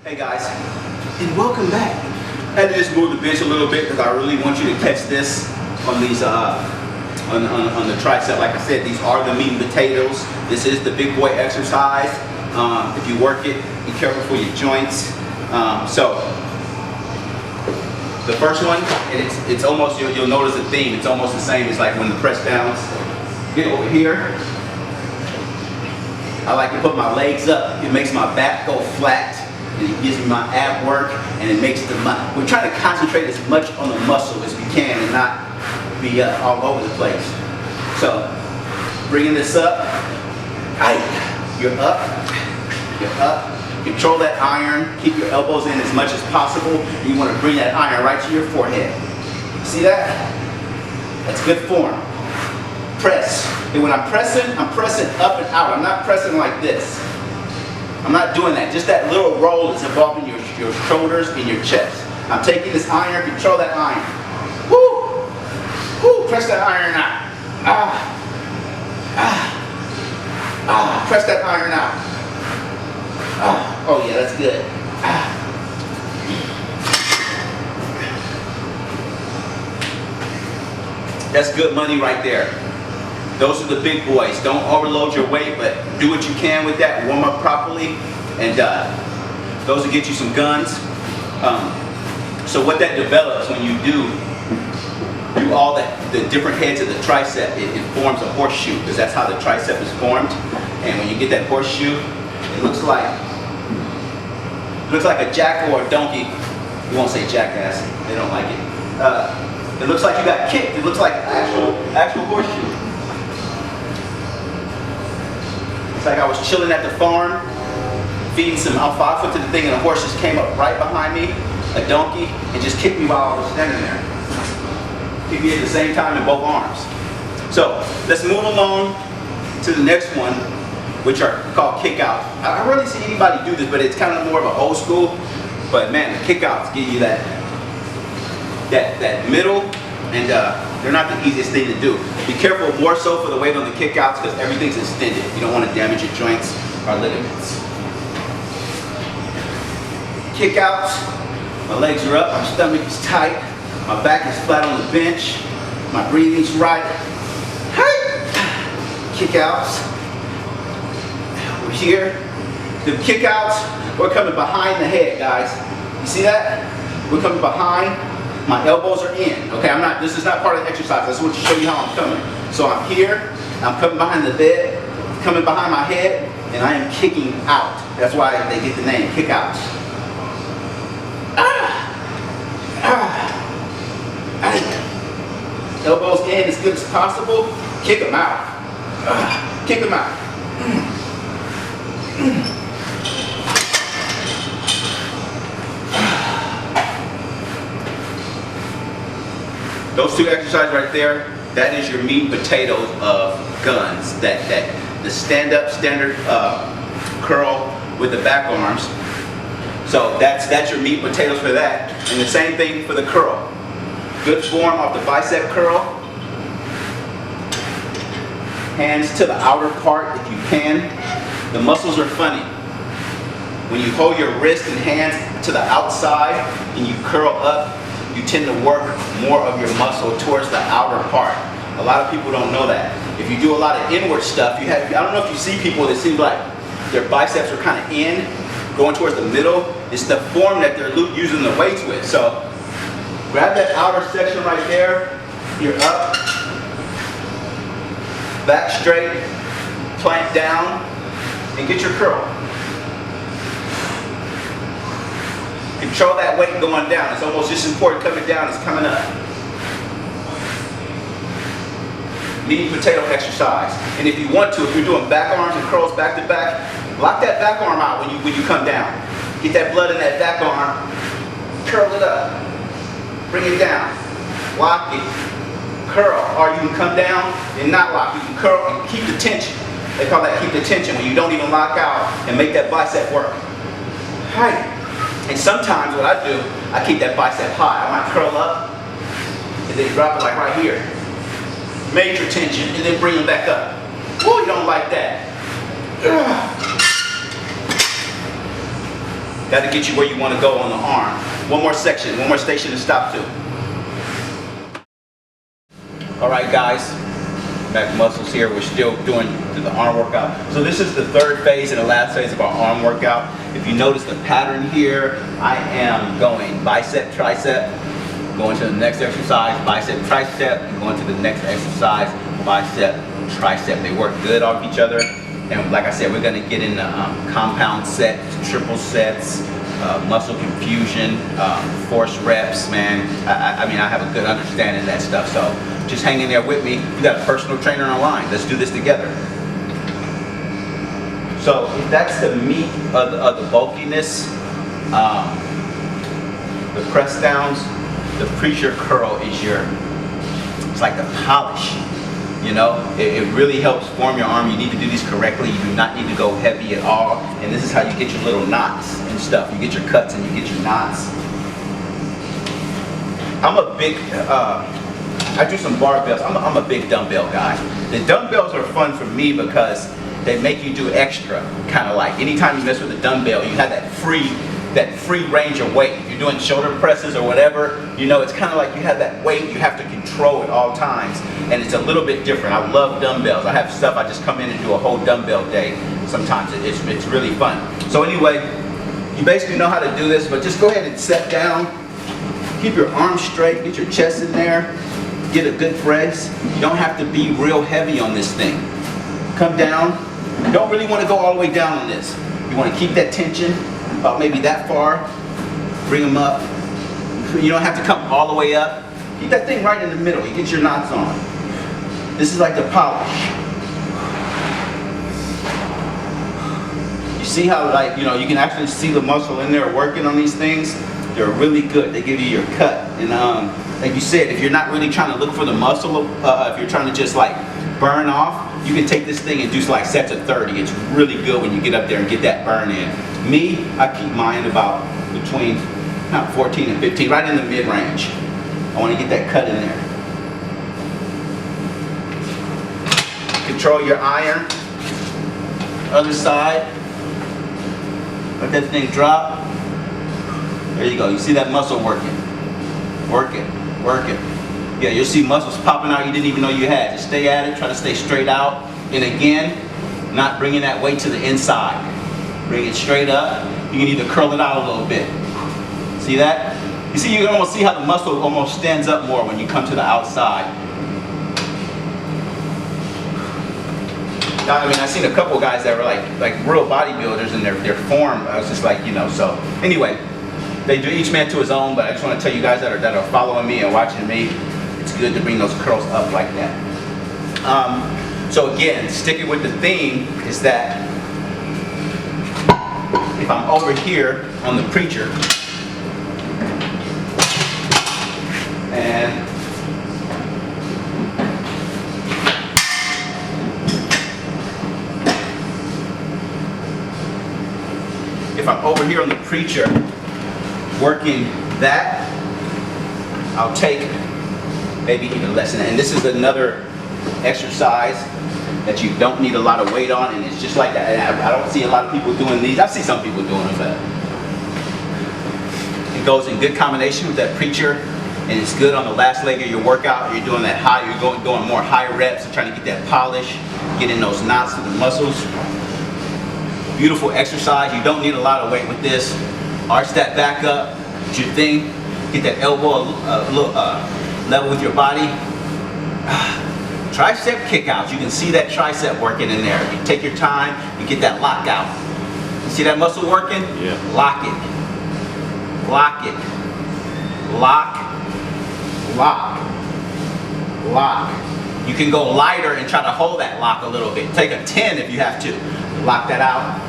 Hey guys, and welcome back. I had to just move the bench a little bit because I really want you to catch this on these on the tricep. Like I said, these are the meat and potatoes. This is the big boy exercise. If you work it, be careful for your joints. So the first one, and it's almost, you'll notice a theme. It's almost the same as like when the press downs. Get over here. I like to put my legs up. It makes my back go flat. And it gives me my ab work, and it makes we're trying to concentrate as much on the muscle as we can and not be all over the place. So, bringing this up, you're up, control that iron, keep your elbows in as much as possible. You want to bring that iron right to your forehead. See that? That's good form. Press. And when I'm pressing up and out. I'm not pressing like this. I'm not doing that. Just that little roll is involving your shoulders and your chest. I'm taking this iron, control that iron. Woo! Woo! Press that iron out. Press that iron out. Oh yeah, that's good. That's good money right there. Those are the big boys. Don't overload your weight, but do what you can with that. Warm up properly, and those will get you some guns. So what that develops when you do all the different heads of the tricep, it forms a horseshoe, because that's how the tricep is formed. And when you get that horseshoe, it looks like a jack or a donkey. You won't say jackass. They don't like it. It looks like you got kicked. It looks like actual horseshoe. Like I was chilling at the farm, feeding some alfalfa to the thing, and a horse just came up right behind me, a donkey, and just kicked me while I was standing there. Kicked me at the same time in both arms. So let's move along to the next one, which are called kickouts. I rarely see anybody do this, but it's kind of more of an old school. But man, the kickouts give you that middle, and they're not the easiest thing to do. Be careful more so for the weight on the kickouts, because everything's extended. You don't want to damage your joints or ligaments. Kickouts, my legs are up, my stomach is tight, my back is flat on the bench, my breathing's right. Kickouts. Over here. The kickouts, we're coming behind the head, guys. You see that? We're coming behind. My elbows are in. Okay, this is not part of the exercise. I just want to show you how I'm coming. So I'm here, I'm coming behind the bed, coming behind my head, and I am kicking out. That's why they get the name, kickouts. Elbows in as good as possible. Kick them out. Kick them out. Those two exercises right there, that is your meat and potatoes of guns. The stand-up standard curl with the back arms. So that's your meat and potatoes for that. And the same thing for the curl. Good form off the bicep curl. Hands to the outer part if you can. The muscles are funny. When you hold your wrist and hands to the outside and you curl up, you tend to work more of your muscle towards the outer part. A lot of people don't know that. If you do a lot of inward stuff, I don't know if you see people that seem like their biceps are kind of in, going towards the middle. It's the form that they're using the weights with. So grab that outer section right there. You're up, back straight, plank down, and get your curl. Control that weight going down. It's almost just as important coming down as coming up. Meat and potato exercise. And if you want to, if you're doing back arms and curls back to back, lock that back arm out when you come down. Get that blood in that back arm. Curl it up. Bring it down. Lock it. Curl. Or you can come down and not lock. You can curl and keep the tension. They call that keep the tension, when you don't even lock out and make that bicep work. Right. And sometimes what I do, I keep that bicep high. I might curl up and then drop it like right here. Major tension, and then bring it back up. Oh, you don't like that. Got to get you where you want to go on the arm. One more section, one more station to stop to. All right, guys. Back muscles here. We're still doing the arm workout. So this is the third phase and the last phase of our arm workout. If you notice the pattern here, I am going bicep, tricep, going to the next exercise, bicep, tricep, and going to the next exercise, bicep, tricep. They work good off each other. And like I said, we're going to get into compound sets, triple sets, muscle confusion, force reps, man. I mean, I have a good understanding of that stuff. So just hang in there with me. You got a personal trainer online. Let's do this together. So if that's the meat of the bulkiness, the press downs, the preacher curl is it's like the polish. You know, it really helps form your arm. You need to do these correctly. You do not need to go heavy at all. And this is how you get your little knots and stuff. You get your cuts and you get your knots. I'm a big, I do some barbells. I'm a big dumbbell guy. The dumbbells are fun for me because they make you do extra. Kind of like anytime you mess with a dumbbell, you have that free range of weight. If you're doing shoulder presses or whatever, you know, it's kind of like you have that weight you have to control at all times. And it's a little bit different. I love dumbbells. I have stuff, I just come in and do a whole dumbbell day. Sometimes it's really fun. So anyway, you basically know how to do this, but just go ahead and sit down. Keep your arms straight, get your chest in there, get a good press. You don't have to be real heavy on this thing. Come down. You don't really want to go all the way down on this. You want to keep that tension about maybe that far. Bring them up. You don't have to come all the way up. Keep that thing right in the middle. You get your knots on. This is like the polish. You see how, like, you know, you can actually see the muscle in there working on these things. They're really good. They give you your cut. And like you said, if you're not really trying to look for the muscle, if you're trying to just like burn off, you can take this thing and do like sets of 30. It's really good when you get up there and get that burn in. Me, I keep mine about between 14 and 15, right in the mid-range. I want to get that cut in there. Control your iron. Other side. Let that thing drop. There you go. You see that muscle working. Work it. Work it. Yeah, you'll see muscles popping out you didn't even know you had. Just stay at it. Try to stay straight out. And again, not bringing that weight to the inside. Bring it straight up. You can either curl it out a little bit. See that? You see, you can almost see how the muscle almost stands up more when you come to the outside. I mean, I've seen a couple guys that were like real bodybuilders and their form. I was just like, you know, so anyway, they do each man to his own, but I just want to tell you guys that are following me and watching me, it's good to bring those curls up like that. So again, sticking with the theme is that if I'm over here on the preacher, and if I'm over here on the preacher working that, I'll take maybe even less than that. And this is another exercise that you don't need a lot of weight on, and it's just like that. And I don't see a lot of people doing these. I see some people doing them, but it goes in good combination with that preacher, and it's good on the last leg of your workout. You're doing that high, you're doing more high reps and trying to get that polish, getting those knots to the muscles. Beautiful exercise. You don't need a lot of weight with this. Arch that back up, do your thing, get that elbow a little level with your body. Tricep kickouts. You can see that tricep working in there. You take your time, you get that lockout. You see that muscle working? Yeah. Lock it. Lock it. Lock. Lock. Lock. You can go lighter and try to hold that lock a little bit. Take a 10 if you have to. Lock that out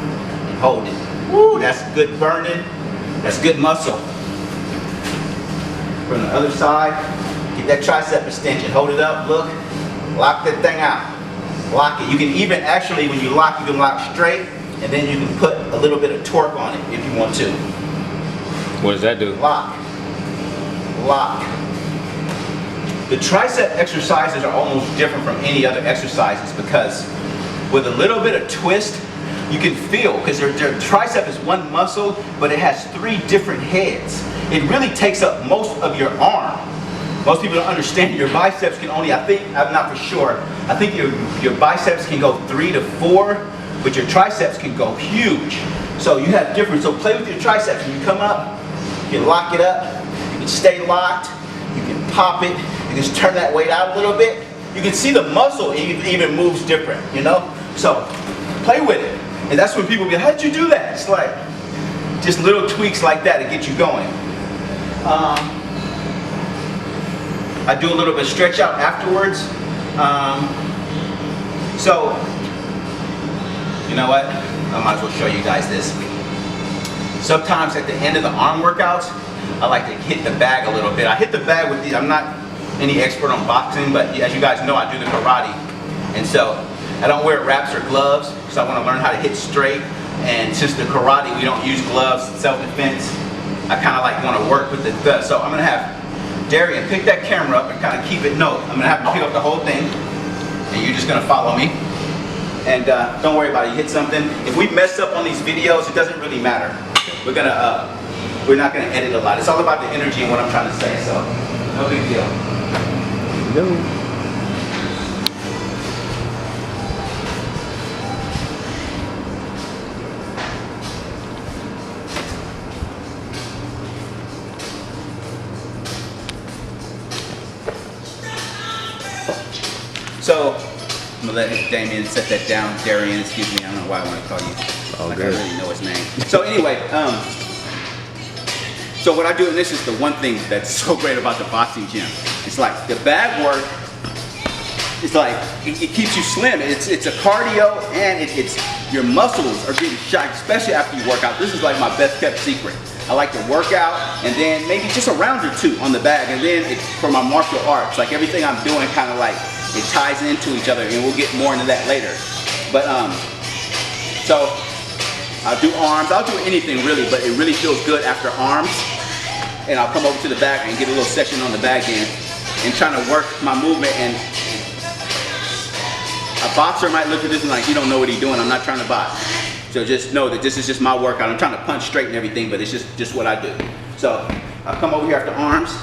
and hold it. Woo, that's good burning. That's good muscle. From the other side, get that tricep extension. Hold it up, look. Lock that thing out. Lock it. You can even actually, when you lock, you can lock straight, and then you can put a little bit of torque on it if you want to. What does that do? Lock. Lock. The tricep exercises are almost different from any other exercises because with a little bit of twist, you can feel, because their tricep is one muscle, but it has 3 different heads. It really takes up most of your arm. Most people don't understand your biceps can only, I'm not for sure, I think your biceps can go 3 to 4, but your triceps can go huge. So you have different, so play with your triceps. When you come up, you can lock it up, you can stay locked, you can pop it, you can just turn that weight out a little bit. You can see the muscle even moves different, you know? So play with it. And that's when people be, how'd you do that? It's like, just little tweaks like that to get you going. I do a little bit of stretch out afterwards. So, you know what? I might as well show you guys this. Sometimes at the end of the arm workouts, I like to hit the bag a little bit. I hit the bag with these. I'm not any expert on boxing, but as you guys know, I do the karate. And so I don't wear wraps or gloves, so I want to learn how to hit straight. And since the karate, we don't use gloves, self-defense, I kind of like want to work with the so I'm going to have Darian pick that camera up and kind of keep it no. I'm going to have him pick up the whole thing, and you're just going to follow me. And don't worry about it, you hit something. If we mess up on these videos, it doesn't really matter. We're not gonna edit a lot. It's all about the energy and what I'm trying to say, so no big deal. Go. So I'm gonna let Damien set that down. Darian, excuse me, I don't know why I want to call you. Oh, like good. I really know his name. So anyway, so what I do, and this is the one thing that's so great about the boxing gym. It's like the bag work. It's like it keeps you slim. It's a cardio, and it's your muscles are getting shot, especially after you work out. This is like my best kept secret. I like to work out, and then maybe just a round or 2 on the bag, and then it's for my martial arts. Like everything I'm doing, kind of like it ties into each other, and we'll get more into that later. But so I'll do arms. I'll do anything really, but it really feels good after arms. And I'll come over to the back and get a little session on the back end and trying to work my movement. And a boxer might look at this and like, he don't know what he's doing. I'm not trying to box. So just know that this is just my workout. I'm trying to punch straight and everything, but it's just what I do. So I'll come over here after arms,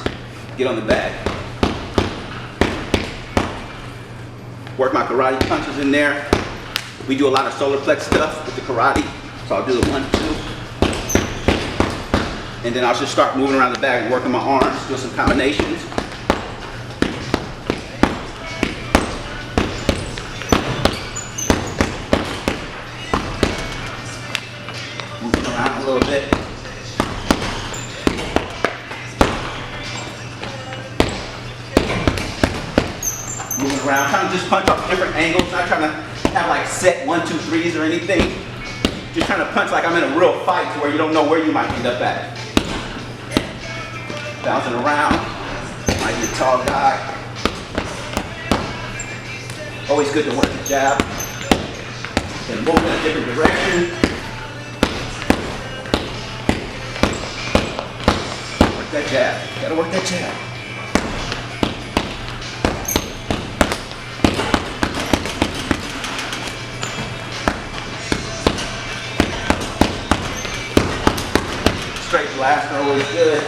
get on the back. Work my karate punches in there. We do a lot of solar plex stuff with the karate. So I'll do the 1, 2. And then I'll just start moving around the bag and working my arms, do some combinations. Moving around a little bit. Moving around, trying to just punch off different angles, not trying to have like set 1, 2, 3s or anything. Just trying to punch like I'm in a real fight to where you don't know where you might end up at. Bouncing around, might be a tall guy. Always good to work the jab. Then move in a different direction. Work that jab, gotta work that jab. Straight blast are always good.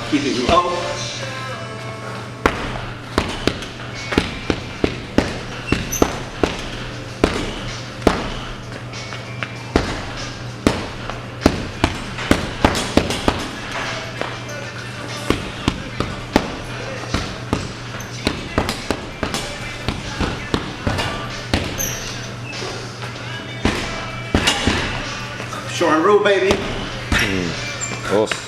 Keep it low. Short and rule, baby. Awesome.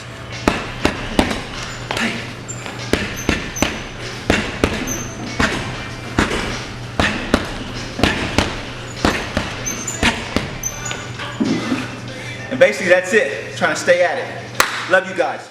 And basically that's it. Trying to stay at it. Love you guys.